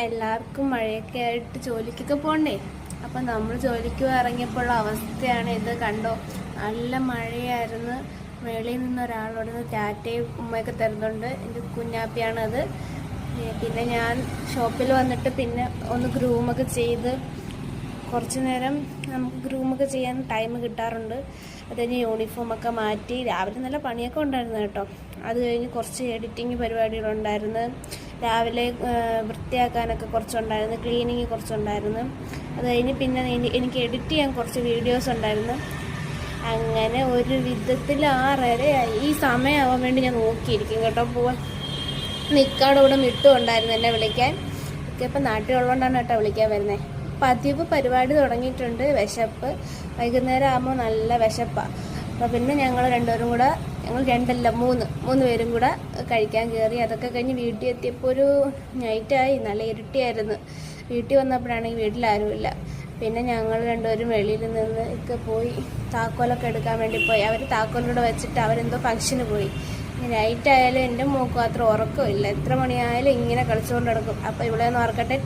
എല്ലാവർക്കും മഴയൊക്കെ ആയിട്ട് ജോലിക്കൊക്കെ പോകണ്ടേ. അപ്പം നമ്മൾ ജോലിക്ക് ഇറങ്ങിയപ്പോഴുള്ള അവസ്ഥയാണ് ഇത്. കണ്ടോ, നല്ല മഴയായിരുന്നു. മേളിൽ നിന്ന് ഒരാളോട് ടാറ്റയും ഉമ്മയൊക്കെ തരുന്നുണ്ട്. എൻ്റെ കുഞ്ഞാപ്പിയാണത്. പിന്നെ ഞാൻ ഷോപ്പിൽ വന്നിട്ട് പിന്നെ ഒന്ന് ഗ്രൂമൊക്കെ ചെയ്ത് കുറച്ച് നേരം നമുക്ക് ഗ്രൂമൊക്കെ ചെയ്യാൻ ടൈം കിട്ടാറുണ്ട്. അത് കഴിഞ്ഞ് യൂണിഫോമൊക്കെ മാറ്റി രാവിലെ നല്ല പണിയൊക്കെ ഉണ്ടായിരുന്നു കേട്ടോ. അത് കഴിഞ്ഞ് കുറച്ച് എഡിറ്റിങ് പരിപാടികളുണ്ടായിരുന്നു. രാവിലെ വൃത്തിയാക്കാനൊക്കെ കുറച്ചുണ്ടായിരുന്നു, ക്ലീനിങ് കുറച്ചുണ്ടായിരുന്നു. അത് കഴിഞ്ഞ് പിന്നെ എനിക്ക് എഡിറ്റ് ചെയ്യാൻ കുറച്ച് വീഡിയോസ് ഉണ്ടായിരുന്നു. അങ്ങനെ ഒരു വിധത്തിൽ 6:30 ഈ സമയമാവാൻ വേണ്ടി ഞാൻ നോക്കിയിരിക്കും കേട്ടോ. പോവാൻ നിൽക്കാടെ കൂടെ മിട്ടുണ്ടായിരുന്നു എന്നെ വിളിക്കാൻ. ഒക്കെ ഇപ്പം നാട്ടിലുള്ളതുകൊണ്ടാണ് കേട്ടോ വിളിക്കാൻ വരുന്നത്. പതിവ് പരിപാടി തുടങ്ങിയിട്ടുണ്ട്. വിശപ്പ് വൈകുന്നേരം ആകുമ്പോൾ നല്ല വിശപ്പാണ്. അപ്പോൾ പിന്നെ ഞങ്ങൾ രണ്ടുപേരും കൂടെ, ഞങ്ങൾ രണ്ടല്ല മൂന്ന് പേരും കൂടെ കഴിക്കാൻ കയറി. അതൊക്കെ കഴിഞ്ഞ് വീട്ടിൽ എത്തിയപ്പോൾ ഒരു നൈറ്റായി, നല്ല ഇരുട്ടിയായിരുന്നു. വീട്ടിൽ വന്നപ്പോഴാണെങ്കിൽ വീട്ടിലാരുമില്ല. പിന്നെ ഞങ്ങൾ രണ്ടുപേരും വെളിയിൽ നിന്ന് ഒക്കെ പോയി താക്കോലൊക്കെ എടുക്കാൻ വേണ്ടി പോയി. അവർ താക്കോലൂടെ വെച്ചിട്ട് അവരെന്തോ ഫംഗ്ഷന് പോയി. നൈറ്റായാലും എൻ്റെ മോക്ക് അത്ര ഉറക്കമില്ല. എത്ര മണിയായാലും ഇങ്ങനെ കളിച്ചുകൊണ്ട് നടക്കും. അപ്പോൾ ഇവിടെ ഒന്ന് ഉറക്കട്ടെ.